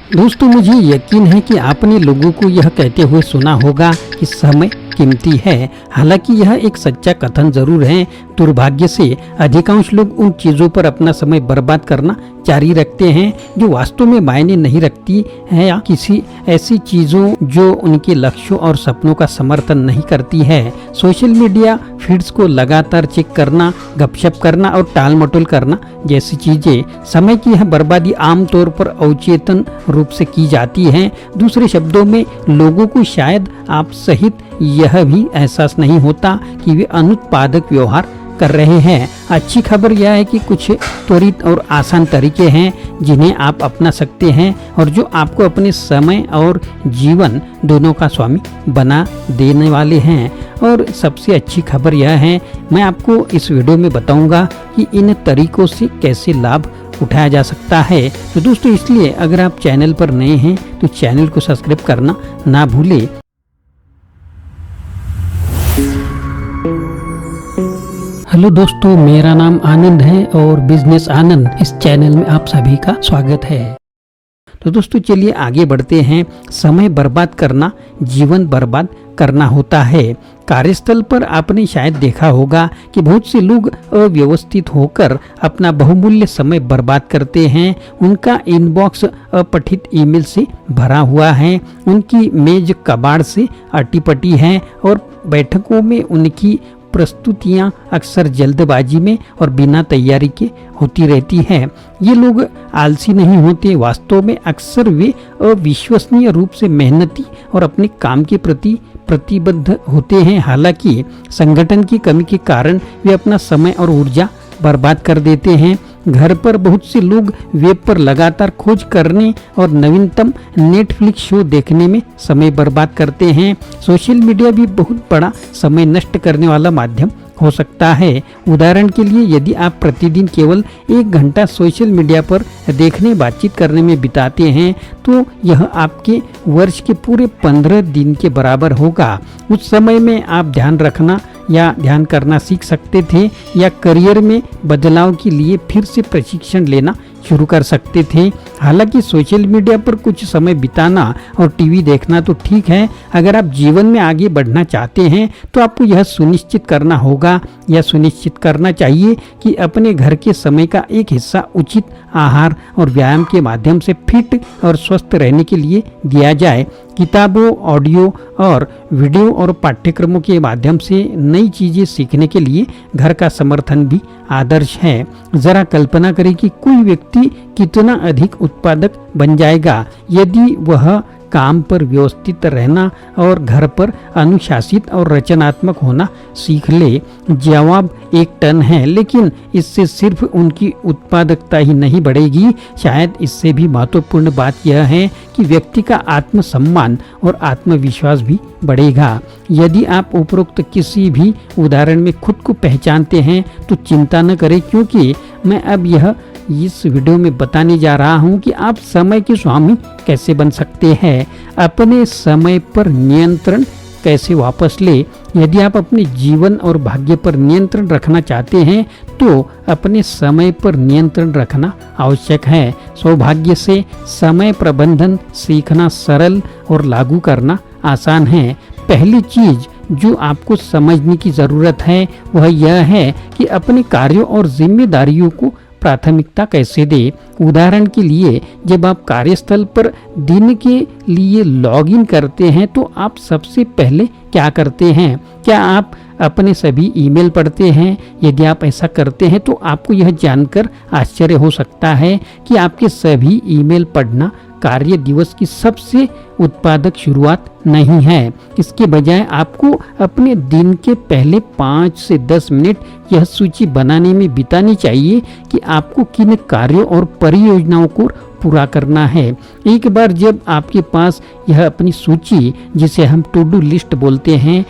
दोस्तों, मुझे यकीन है कि आपने लोगों को यह कहते हुए सुना होगा कि समय कीमती है। हालांकि यह एक सच्चा कथन जरूर है। दुर्भाग्य से अधिकांश लोग उन चीजों पर अपना समय बर्बाद करना जारी रखते हैं जो वास्तव में मायने नहीं रखती हैं, या किसी ऐसी चीजों जो उनके लक्ष्यों और सपनों का समर्थन नहीं करती है। सोशल मीडिया फीड्स को लगातार चेक करना, गपशप करना और टाल मटोल करना जैसी चीजें समय की यह बर्बादी आमतौर पर अवचेतन रूप से की जाती है। दूसरे शब्दों में, लोगों को शायद आप सहित यह भी एहसास नहीं होता कि वे अनुत्पादक व्यवहार कर रहे हैं। अच्छी खबर यह है कि कुछ त्वरित और आसान तरीके हैं जिन्हें आप अपना सकते हैं और जो आपको अपने समय और जीवन दोनों का स्वामी बना देने वाले हैं। और सबसे अच्छी खबर यह है, मैं आपको इस वीडियो में बताऊंगा कि इन तरीकों से कैसे लाभ उठाया जा सकता है। तो दोस्तों, इसलिए अगर आप चैनल पर नए हैं तो चैनल को सब्सक्राइब करना ना भूलें। हेलो दोस्तों, मेरा नाम आनंद है और बिजनेस आनंद इस चैनल में आप सभी का स्वागत है। तो दोस्तों, चलिए आगे बढ़ते हैं। समय बर्बाद करना जीवन बर्बाद करना होता है। कार्यस्थल पर आपने शायद देखा होगा कि बहुत से लोग अव्यवस्थित होकर अपना बहुमूल्य समय बर्बाद करते हैं। उनका इनबॉक्स अपठित ईमेल से भरा हुआ है, उनकी मेज कबाड़ से अटी-पटी है और बैठकों में उनकी प्रस्तुतियां अक्सर जल्दबाजी में और बिना तैयारी के होती रहती हैं। ये लोग आलसी नहीं होते, वास्तव में अक्सर वे अविश्वसनीय रूप से मेहनती और अपने काम के प्रति प्रतिबद्ध होते हैं। हालांकि संगठन की कमी के कारण वे अपना समय और ऊर्जा बर्बाद कर देते हैं। घर पर बहुत से लोग वेब पर लगातार खोज करने और नवीनतम नेटफ्लिक्स शो देखने में समय बर्बाद करते हैं। सोशल मीडिया भी बहुत बड़ा समय नष्ट करने वाला माध्यम हो सकता है। उदाहरण के लिए, यदि आप प्रतिदिन केवल 1 घंटा सोशल मीडिया पर देखने बातचीत करने में बिताते हैं तो यह आपके वर्ष के पूरे 15 दिन के बराबर होगा। उस समय में आप ध्यान करना सीख सकते थे या करियर में बदलाव के लिए फिर से प्रशिक्षण लेना शुरू कर सकते थे। हालांकि सोशल मीडिया पर कुछ समय बिताना और टीवी देखना तो ठीक है, अगर आप जीवन में आगे बढ़ना चाहते हैं तो आपको यह सुनिश्चित करना चाहिए कि अपने घर के समय का एक हिस्सा उचित आहार और व्यायाम के माध्यम से फिट और स्वस्थ रहने के लिए दिया जाए। किताबों, ऑडियो और वीडियो और पाठ्यक्रमों के माध्यम से नई चीजें सीखने के लिए घर का समर्थन भी आदर्श है। जरा कल्पना करें कि कोई व्यक्ति कितना अधिक उत्पादक बन जाएगा यदि वह काम पर व्यवस्थित रहना और घर पर अनुशासित और रचनात्मक होना सीख ले। जवाब 1 टन है, लेकिन इससे सिर्फ उनकी उत्पादकता ही नहीं बढ़ेगी। शायद इससे भी महत्वपूर्ण बात यह है कि व्यक्ति का आत्मसम्मान और आत्मविश्वास भी बढ़ेगा। यदि आप उपरोक्त किसी भी उदाहरण में खुद को पहचानते हैं तो चिंता न करें, क्योंकि मैं अब इस वीडियो में बताने जा रहा हूं कि आप समय के स्वामी कैसे बन सकते हैं। अपने समय पर नियंत्रण कैसे वापस ले। यदि आप अपने जीवन और भाग्य पर नियंत्रण रखना चाहते हैं तो अपने समय पर नियंत्रण रखना आवश्यक है। सौभाग्य से समय प्रबंधन सीखना सरल और लागू करना आसान है। पहली चीज जो आपको समझने की जरूरत है वह यह है कि अपने कार्यों और जिम्मेदारियों को प्राथमिकता कैसे दे। उदाहरण के लिए, जब आप कार्यस्थल पर दिन के लिए लॉगिन करते हैं तो आप सबसे पहले क्या करते हैं? क्या आप अपने सभी ईमेल पढ़ते हैं? यदि आप ऐसा करते हैं तो आपको यह जानकर आश्चर्य हो सकता है कि आपके सभी ईमेल पढ़ना कार्य दिवस की सबसे उत्पादक शुरुआत नहीं है। इसके बजाय आपको अपने दिन के पहले 5 से 10 मिनट यह सूची बनाने में बितानी चाहिए कि आपको किन कार्यों और परियोजनाओं को पूरा करना है। एक बार जब आपके पास यह अपनी सूची, जिसे हम टू डू लिस्ट बोलते हैं,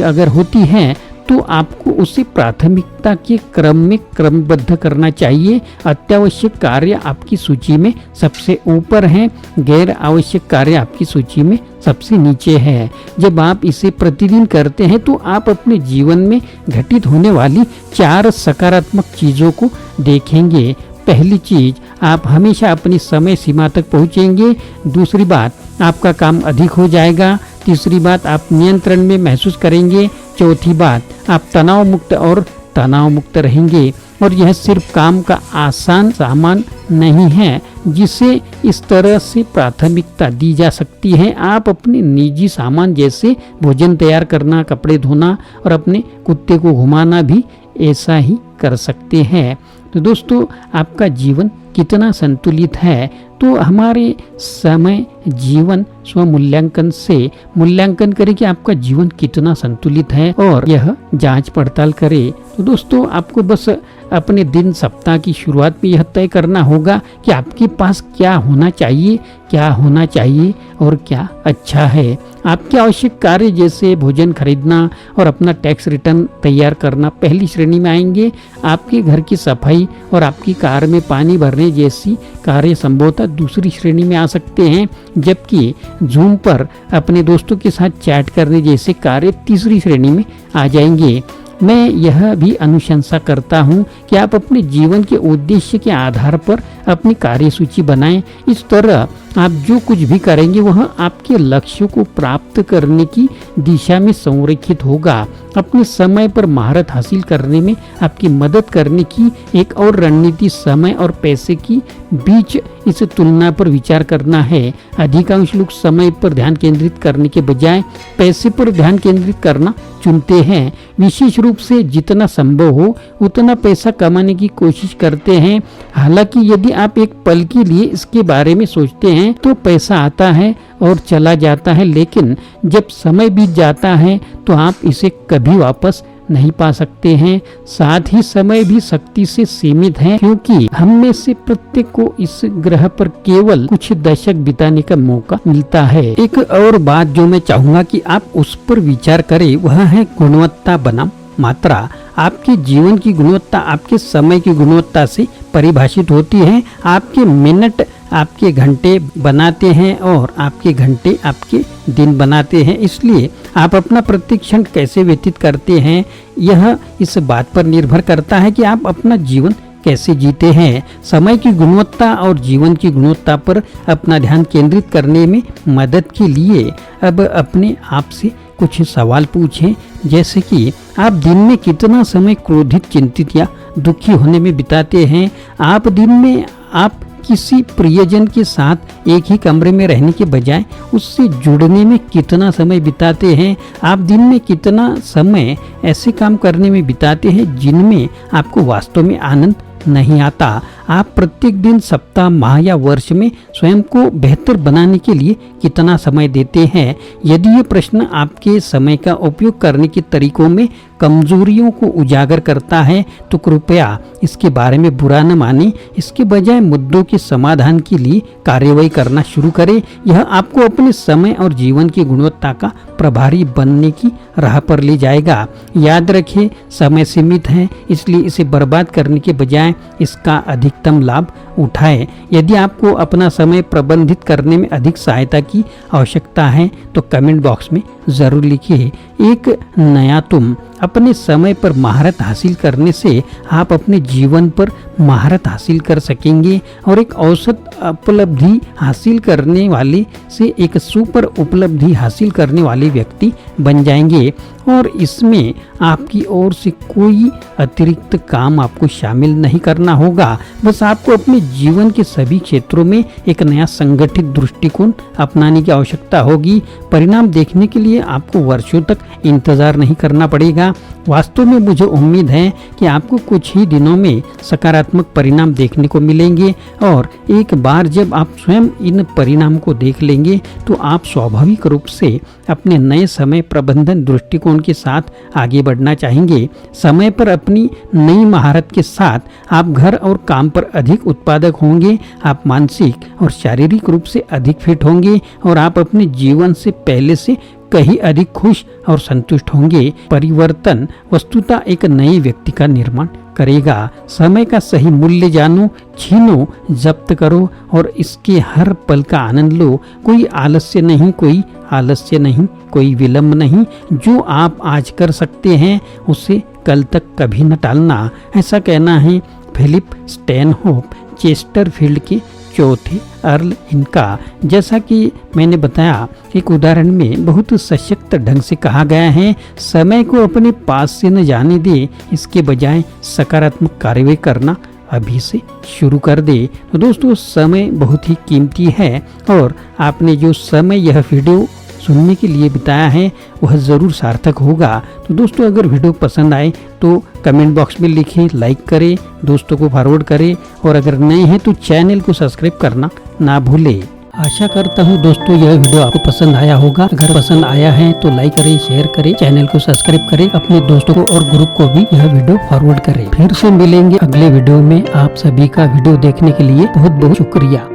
अगर होती है तो आपको उसे प्राथमिकता के क्रम में क्रमबद्ध करना चाहिए। अत्यावश्यक कार्य आपकी सूची में सबसे ऊपर हैं, गैर आवश्यक कार्य आपकी सूची में सबसे नीचे है। जब आप इसे प्रतिदिन करते हैं तो आप अपने जीवन में घटित होने वाली 4 सकारात्मक चीजों को देखेंगे। पहली चीज, आप हमेशा अपनी समय सीमा तक पहुंचेंगे। दूसरी बात, आपका काम अधिक हो जाएगा। तीसरी बात, आप नियंत्रण में महसूस करेंगे। चौथी बात, आप तनाव मुक्त रहेंगे। और यह सिर्फ काम का आसान सामान नहीं है जिसे इस तरह से प्राथमिकता दी जा सकती है। आप अपने निजी सामान जैसे भोजन तैयार करना, कपड़े धोना और अपने कुत्ते को घुमाना भी ऐसा ही कर सकते हैं। तो दोस्तों, आपका जीवन कितना संतुलित है, तो हमारे समय जीवन स्वमूल्यांकन से मूल्यांकन करें कि आपका जीवन कितना संतुलित है और यह जांच पड़ताल करे। तो दोस्तों, आपको बस अपने दिन सप्ताह की शुरुआत में यह तय करना होगा कि आपके पास क्या होना चाहिए और क्या अच्छा है। आपके आवश्यक कार्य जैसे भोजन खरीदना और अपना टैक्स रिटर्न तैयार करना पहली श्रेणी में आएंगे। आपके घर की सफाई और आपकी कार में पानी भरने जैसी कार्य संभवतः दूसरी श्रेणी में आ सकते हैं, जबकि जूम पर अपने दोस्तों के साथ चैट करने जैसे कार्य तीसरी श्रेणी में आ जाएंगे। मैं यह भी अनुशंसा करता हूं कि आप अपने जीवन के उद्देश्य के आधार पर अपनी कार्य सूची बनाएं। इस तरह आप जो कुछ भी करेंगे वह आपके लक्ष्यों को प्राप्त करने की दिशा में संरेखित होगा। अपने समय पर महारत हासिल करने में आपकी मदद करने की एक और रणनीति समय और पैसे की बीच इस तुलना पर विचार करना है। अधिकांश लोग समय पर ध्यान केंद्रित करने के बजाय पैसे पर ध्यान केंद्रित करना चुनते हैं। विशेष रूप से जितना संभव हो उतना पैसा कमाने की कोशिश करते हैं। हालांकि यदि आप एक पल के लिए इसके बारे में सोचते हैं तो पैसा आता है और चला जाता है, लेकिन जब समय बीत जाता है तो आप इसे कभी वापस नहीं पा सकते हैं। साथ ही समय भी शक्ति से सीमित है, क्योंकि हम में से प्रत्येक को इस ग्रह पर केवल कुछ दशक बिताने का मौका मिलता है। एक और बात जो मैं चाहूंगा कि आप उस पर विचार करें वह है गुणवत्ता बनाम मात्रा। आपके जीवन की गुणवत्ता आपके समय की गुणवत्ता से परिभाषित होती है। आपके मिनट आपके घंटे बनाते हैं और आपके घंटे आपके दिन बनाते हैं। इसलिए आप अपना प्रत्येक क्षण कैसे व्यतीत करते हैं यह इस बात पर निर्भर करता है कि आप अपना जीवन कैसे जीते हैं। समय की गुणवत्ता और जीवन की गुणवत्ता पर अपना ध्यान केंद्रित करने में मदद के लिए अब अपने आप से कुछ सवाल पूछें, जैसे कि आप दिन में कितना समय क्रोधित, चिंतित या दुखी होने में बिताते हैं। आप दिन में आप किसी प्रियजन के साथ एक ही कमरे में रहने के बजाय उससे जुड़ने में कितना समय बिताते हैं। आप दिन में कितना समय ऐसे काम करने में बिताते हैं जिनमें आपको वास्तव में आनंद नहीं आता। आप प्रत्येक दिन, सप्ताह, माह या वर्ष में स्वयं को बेहतर बनाने के लिए कितना समय देते हैं। यदि ये प्रश्न आपके समय का उपयोग करने के तरीकों में कमजोरियों को उजागर करता है तो कृपया इसके बारे में बुरा न माने। इसके बजाय मुद्दों के समाधान के लिए कार्यवाही करना शुरू करें। यह आपको अपने समय और जीवन की गुणवत्ता का प्रभारी बनने की राह पर ले जाएगा। याद रखें, समय सीमित है, इसलिए इसे बर्बाद करने के बजाय इसका अधिकतम लाभ उठाएं। यदि आपको अपना समय प्रबंधित करने में अधिक सहायता की आवश्यकता है तो कमेंट बॉक्स में जरूर लिखिए। एक नया तुम। अपने समय पर महारत हासिल करने से आप अपने जीवन पर महारत हासिल कर सकेंगे और एक औसत उपलब्धि हासिल करने वाले से एक सुपर उपलब्धि हासिल करने वाले व्यक्ति बन जाएंगे। और इसमें आपकी ओर से कोई अतिरिक्त काम आपको शामिल नहीं करना होगा। बस आपको अपने जीवन के सभी क्षेत्रों में एक नया संगठित दृष्टिकोण अपनाने की आवश्यकता होगी। परिणाम देखने के लिए आपको वर्षों तक इंतजार नहीं करना पड़ेगा। वास्तव में मुझे उम्मीद है कि आपको कुछ ही दिनों में सकारात्मक परिणाम देखने को मिलेंगे और एक बार जब आप स्वयं इन परिणाम को देख लेंगे तो आप स्वाभाविक रूप से अपने नए समय प्रबंधन दृष्टिकोण के साथ आगे बढ़ना चाहेंगे। समय पर अपनी नई महारत के साथ आप घर और काम पर अधिक उत्पादक होंगे। आप मानसिक और शारीरिक रूप से अधिक फिट होंगे और आप अपने जीवन से पहले से कहीं अधिक खुश और संतुष्ट होंगे। परिवर्तन वस्तुतः एक नए व्यक्ति का निर्माण करेगा। समय का सही मूल्य जानो, छीनो, जब्त करो और इसके हर पल का आनंद लो। कोई आलस्य नहीं, कोई विलंब नहीं। जो आप आज कर सकते हैं उसे कल तक कभी न टालना। ऐसा कहना है फिलिप स्टैनहोप चेस्टरफील्ड के चौथे अर्ल इनका। जैसा कि मैंने बताया, एक उदाहरण में बहुत सशक्त ढंग से कहा गया है, समय को अपने पास से न जाने दे, इसके बजाय सकारात्मक कार्यवाही करना अभी से शुरू कर दे। तो दोस्तों, समय बहुत ही कीमती है और आपने जो समय यह वीडियो सुनने के लिए बिताया है वह ज़रूर सार्थक होगा। तो दोस्तों, अगर वीडियो पसंद आए तो कमेंट बॉक्स में लिखें, लाइक करें, दोस्तों को फॉरवर्ड करें और अगर नए हैं तो चैनल को सब्सक्राइब करना ना भूलें। आशा करता हूँ दोस्तों यह वीडियो आपको पसंद आया होगा। अगर पसंद आया है तो लाइक करें, शेयर करें, चैनल को सब्सक्राइब करें, अपने दोस्तों को और ग्रुप को भी यह वीडियो फॉरवर्ड करें। फिर से मिलेंगे अगले वीडियो में। आप सभी का वीडियो देखने के लिए बहुत बहुत शुक्रिया।